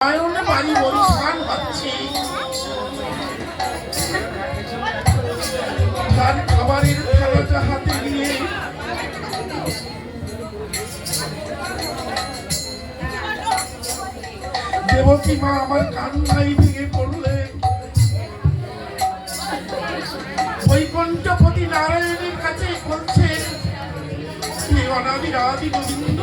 বাড়ি বরিশাল হচ্ছে তার খাবারের থালাটা হাতে নিয়ে দেবকী মা আমার কান্নায় ভেঙে পড়লেন। বৈকুণ্ঠপতি নারায়ণের কাছে বলছেন, হে অনাদি আদি গোবিন্দ,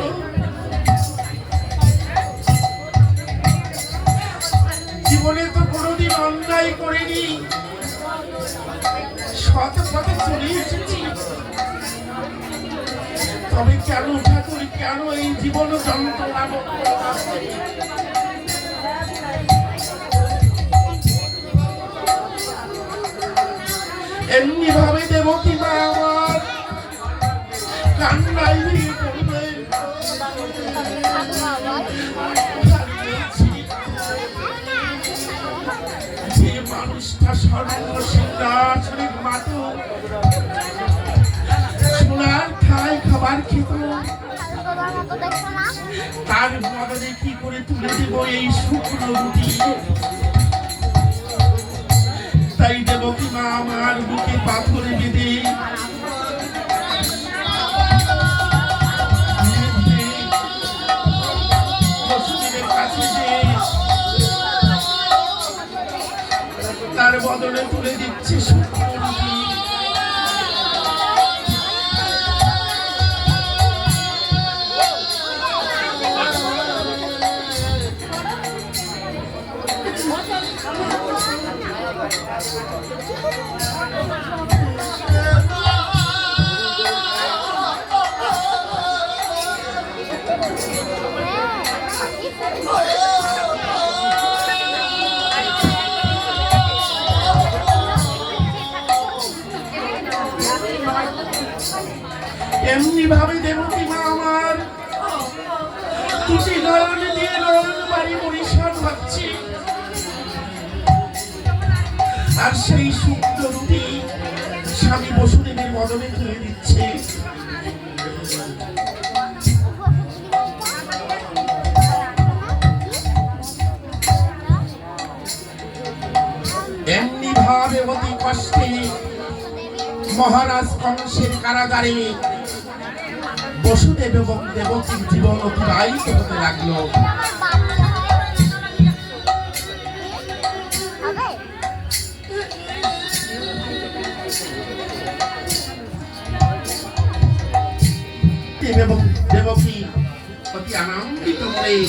জীবনে তো কোনোদিন অন্যায় করিনি, সৎ পথে চলে এসেছি, তবে কেন ঠাকুর, কেন এই জীবন যন্ত্রণা ভোগ করতে? এমনি ভাবে দেবকী মা আমার কান্নায় ভেঙে পড়লেন। যে মানুষটা সর্বসিংহাসনের মাতো সোনার ঠায় খাবার খেত, তার বদলে কি করে তুলে দেব এই শুকনো রুটি? তাই দেবকী মা আমার বুকে পাথরে বেঁধে বসুদেবের কাছে যে তার বদলে তুলে দিচ্ছে শুকনো রুটি। এমনি ভাবে দেবকী মা আমার দুটি নয়ন দিয়ে নয়ন বাড়ি বরিশাল হচ্ছে, আর সেই শুক্ত রুটি স্বামী বসুদেবের বদলে তুলে দিচ্ছে। এমনি ভাবে অতি কষ্টে মহারাজ কংসের কারাগারে বসুদেব এবং দেবকীর জীবন অতিবাহিত হতে লাগলো। দেবকী অতি আনন্দিত হয়ে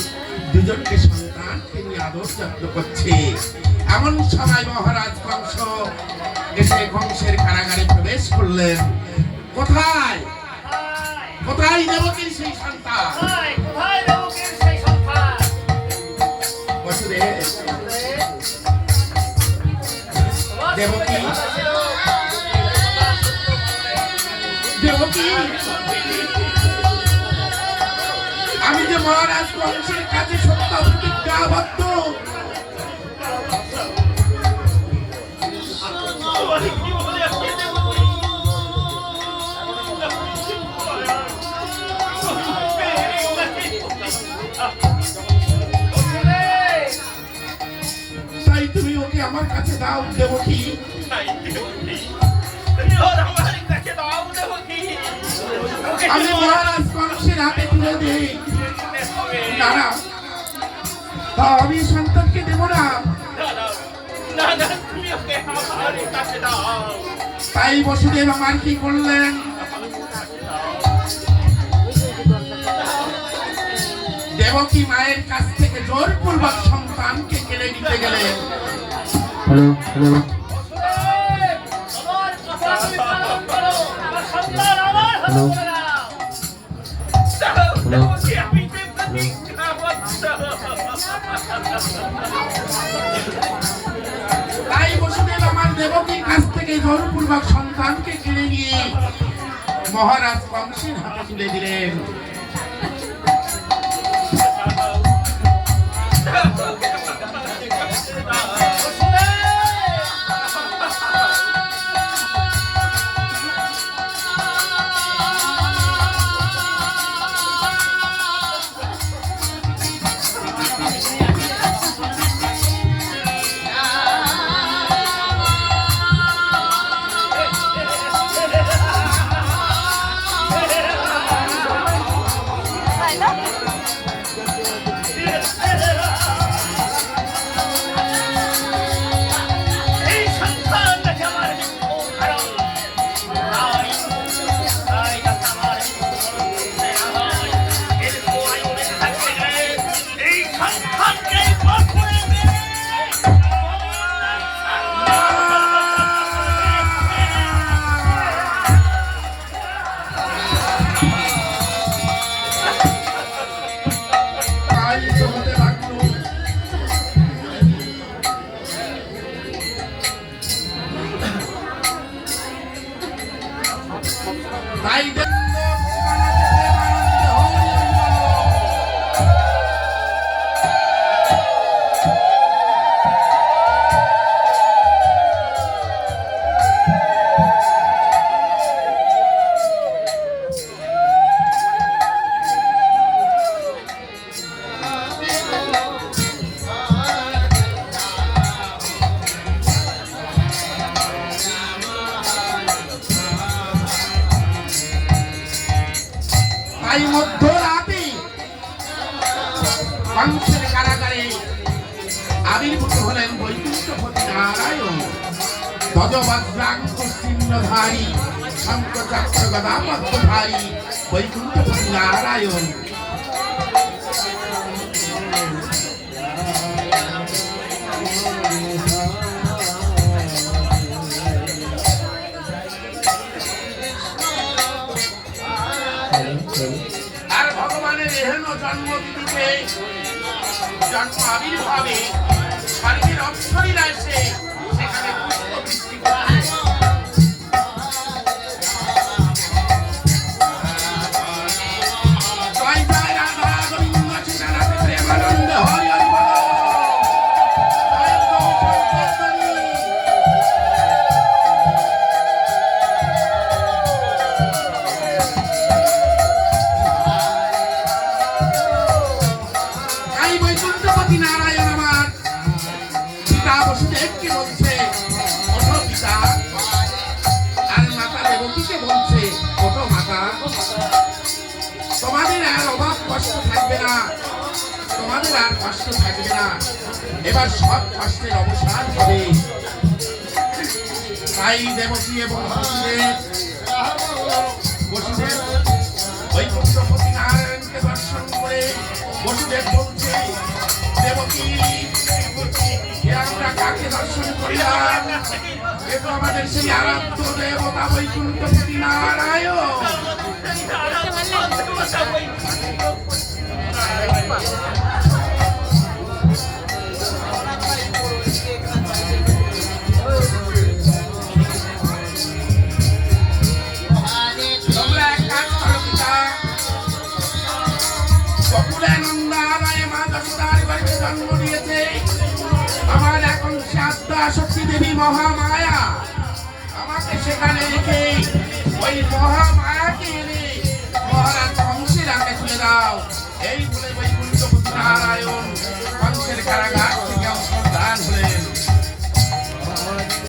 দুজনকে সন্তানকে নিয়ে আদর যত্ন করছে। এমন সময় মহারাজ কংস এসে কংসের কারাগারে প্রবেশ করলেন। কোথায় কোথায় দেবকীর সেই সন্তান? বসুদেব, দেবকী, দেবকী, আমি যে মহারাজ কংসের কাছে সত্য প্রতিজ্ঞাবদ্ধ, তাই তুমি ওকে আমার কাছে দাও দেবকী। আমি মহারাজ কংসের হাতে তুলে দিই। না না, আমি সন্তানকে দেব না। তাই বসুদেব আমার কি করলেন? দেবকী মায়ের কাছ থেকে জোরপূর্বক সন্তানকে কেড়ে নিতে গেলেন। তাই বসুদেব আমার দেবকীর কাছ থেকে জোরপূর্বক সন্তানকে কেড়ে নিয়ে মহারাজ কংসের হাতে তুলে দিলেন। আবির্ভূত হলেন বৈকুণ্ঠপতি নারায়ণ। ধ্বজবজ্রাঙ্কুশচিহ্নধারী শঙ্খচক্র গদাপদ্মধারী বৈকুণ্ঠপতি নারায়ণ। আর ভগবানের এহেন জন্মতিথিতে জন্ম আবির্ভাবে স্বর্গের অপ্সরীরা এসে সেখানে পুষ্পবৃষ্টি করে। জয় জয় রাধা গোবিন্দ সীতানাথ প্রেমানন্দ হরি হরি বল। জয় গৌ সন্তোষী। তাই বৈকুণ্ঠপতি নারায়ণ আমার পিতা বসুদেবকে বলছে ওঠো পিতা, আর মাতা দেবকীকে বলছে ওঠো মাতা, তোমাদের আর অভাব কষ্ট থাকবে না, তোমাদের আর কষ্ট থাকবে না, এবার সব কষ্টের অবসান হবে। তাই দেবকী এবং বসুদেব বৈকুণ্ঠপতি নারায়ণকে দর্শন করে বসুদেব বলছে দেবকী এ আমরা কাকে দর্শন করিলাম? এ তো আমাদের সেই আরাধ্য দেবতা বৈকুণ্ঠপতি নারায়ণ। তোমরা এক কাজ করো পিতা, বকুলে নন্দালয়ে মা যশোদার গর্ভে জন্ম নিয়েছে আমার এখন সাদ্দা শক্তি দেবী মহামায়া, আমাকে সেখানে রেখে ওই মহামায়াকে এনে মহারাজ কংসের হাতে তুলে দাও। এই বলে বৈকুণ্ঠপতি নারায়ণ কংসের কারাগার থেকে অবস্থান হলেন।